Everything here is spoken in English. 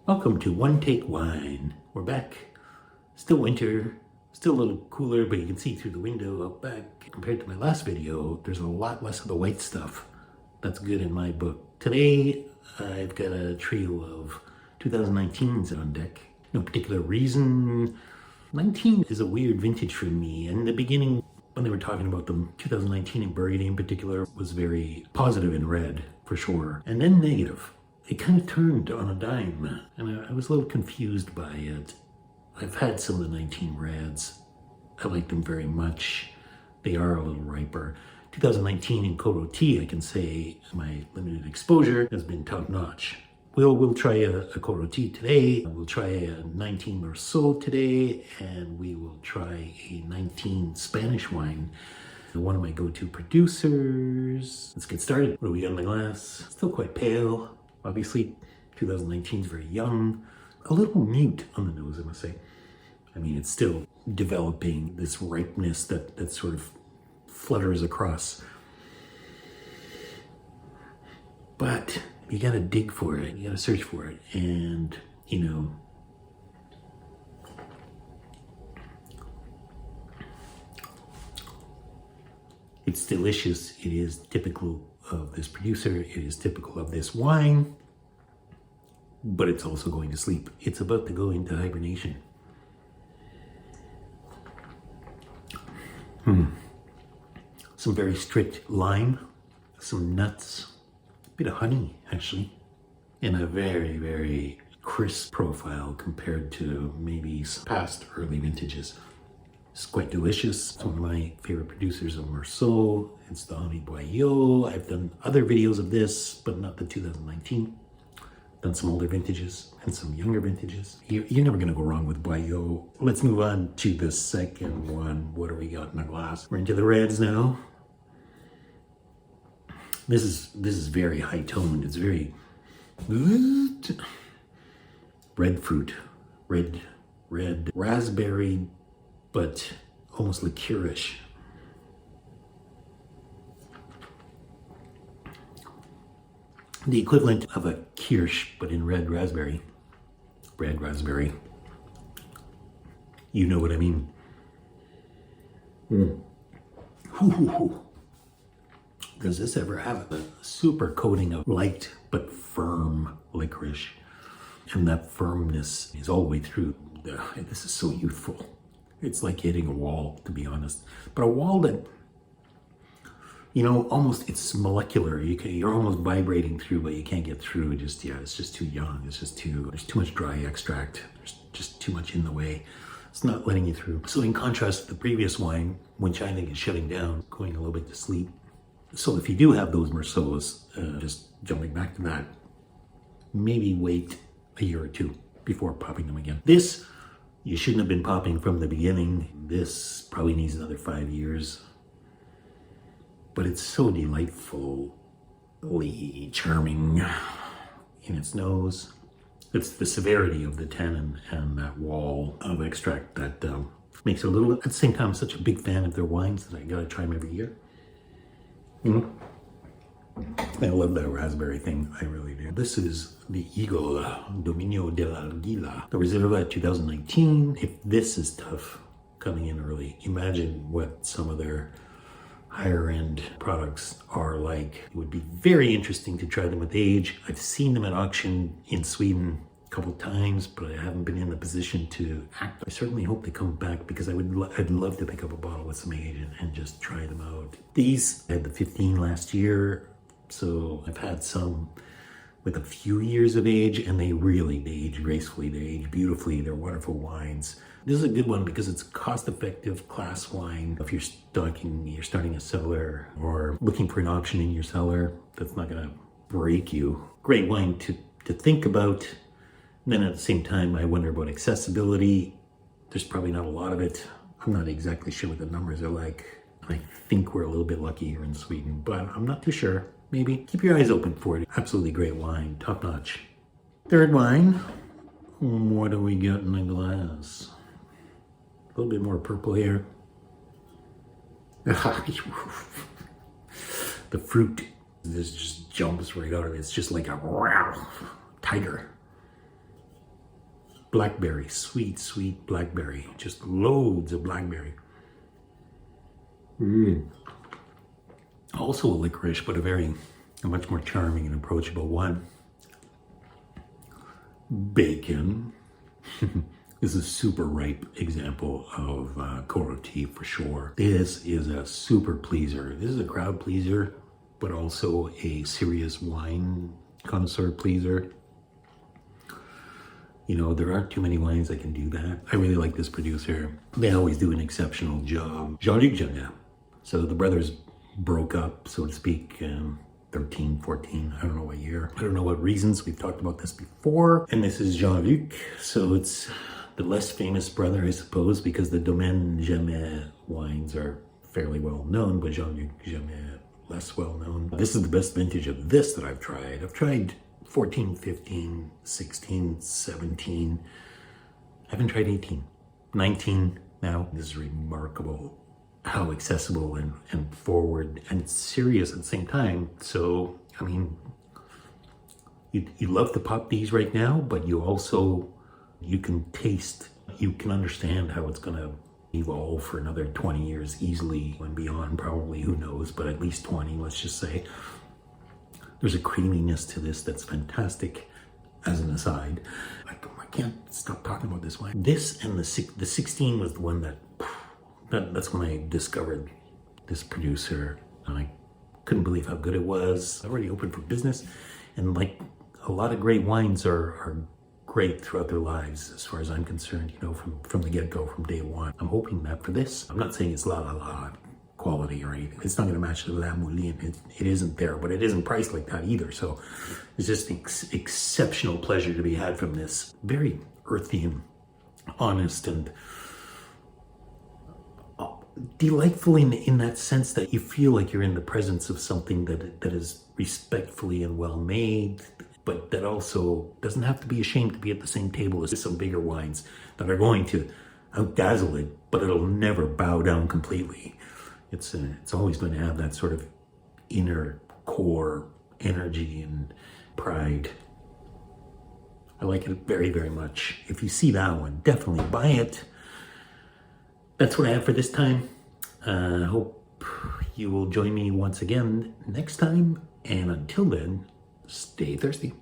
Welcome to One Take Wine. We're back. Still winter, still a little cooler, but you can see through the window out back. Compared to my last video, there's a lot less of the white stuff. That's good in my book. Today, I've got a trio of 2019s on deck. No particular reason. 19 is a weird vintage for me. And in the beginning, when they were talking about them, 2019 in Burgundy in particular was very positive in red, for sure. And then negative. It kind of turned on a dime, and I was a little confused by it. I've had some of the 19 reds. I like them very much. They are a little riper. 2019 in Rôtie, I can say my limited exposure has been top notch. We'll try a Côte Rôtie today. We'll try a 19 Meursault today, and we will try a 19 Spanish wine. One of my go-to producers. Let's get started. What do we got in the glass? Still quite pale. Obviously, 2019 is very young, a little mute on the nose, I must say. I mean, it's still developing this ripeness that sort of flutters across. But you gotta dig for it, you gotta search for it, and, you know, it's delicious. It is typical of this producer. It is typical of this wine, but it's also going to sleep. It's about to go into hibernation. Some very strict lime, some nuts, a bit of honey actually, and a very, very crisp profile compared to maybe past early vintages. It's quite delicious. It's one of my favorite producers of Meursault. It's the Boillot. I've done other videos of this, but not the 2019. Done some older vintages and some younger vintages. You're never gonna go wrong with Boillot. Let's move on to the second one. What do we got in the glass? We're into the reds now. This is very high toned. It's very red fruit, red raspberry, but almost liqueurish. The equivalent of a kirsch, but in red raspberry. Red raspberry. You know what I mean. Does this ever have a super coating of light but firm licorice? And that firmness is all the way through. This is so youthful. It's like hitting a wall, to be honest. But a wall that, you know, almost, it's molecular. You're almost vibrating through, but you can't get through. It's just too young. There's too much dry extract. There's just too much in the way. It's not letting you through. So in contrast to the previous wine, which I think is shutting down, going a little bit to sleep. So if you do have those Meursaults, just jumping back to that, maybe wait a year or two before popping them again. This, you shouldn't have been popping from the beginning. This probably needs another 5 years. But it's so delightfully charming in its nose. It's the severity of the tannin and that wall of extract that makes it a little, at the same time, I'm such a big fan of their wines that I gotta try them every year. I love that raspberry thing, I really do. This is the Aguila, Dominio de la Aguila, the Reserva 2019. If this is tough coming in early, imagine what some of their higher end products are like. It would be very interesting to try them with age. I've seen them at auction in Sweden a couple times, but I haven't been in the position to act. I certainly hope they come back because I'd love to pick up a bottle with some age and just try them out. These, I had the 15 last year. So I've had some with a few years of age, and they age gracefully, they age beautifully, they're wonderful wines. This is a good one because it's cost-effective class wine. If you're starting a cellar or looking for an option in your cellar that's not gonna break you. Great wine to think about. And then at the same time, I wonder about accessibility. There's probably not a lot of it. I'm not exactly sure what the numbers are like. I think we're a little bit lucky here in Sweden, but I'm not too sure. Maybe keep your eyes open for it. Absolutely great wine, top notch. Third wine, what do we got in the glass? A little bit more purple here. The fruit, this just jumps right out of it. It's just like a tiger. blackberry, sweet, sweet blackberry. Just loads of blackberry. Also a licorice, but a much more charming and approachable one. Bacon. This is a super ripe example of Rôtie for sure. This is a super pleaser. This is a crowd pleaser, but also a serious wine connoisseur pleaser. You know, there aren't too many wines that can do that. I really like this producer. They always do an exceptional job. Jean-Luc Jamet. So the brothers broke up, so to speak, 13, 14, I don't know what year. I don't know what reasons. We've talked about this before. And this is Jean-Luc. So it's the less famous brother, I suppose, because the Domaine Jamet wines are fairly well known, but Jean-Luc Jamet less well known. This is the best vintage of this that I've tried. I've tried 14, 15, 16, 17. I haven't tried 18. 19 now. This is remarkable how accessible and forward and serious at the same time. So, I mean, you love to pop these right now, but you also, you can taste, you can understand how it's gonna evolve for another 20 years easily and beyond, probably, who knows, but at least 20, let's just say. There's a creaminess to this that's fantastic. As an aside, I can't stop talking about this wine. This and the 16 was the one that's when I discovered this producer, and I couldn't believe how good it was. Already open for business, and like a lot of great wines are great throughout their lives, as far as I'm concerned, you know, from the get-go, from day one. I'm hoping that for this, I'm not saying it's la quality or anything. It's not going to match the La Moulin. It isn't there, but it isn't priced like that either. So it's just exceptional pleasure to be had from this. Very earthy and honest and delightful in that sense that you feel like you're in the presence of something that is respectfully and well made, but that also doesn't have to be ashamed to be at the same table as some bigger wines that are going to outdazzle it, but it'll never bow down completely. It's always going to have that sort of inner core energy and pride. I like it very, very much. If you see that one, definitely buy it. That's what I have for this time. I hope you will join me once again next time. And until then, stay thirsty.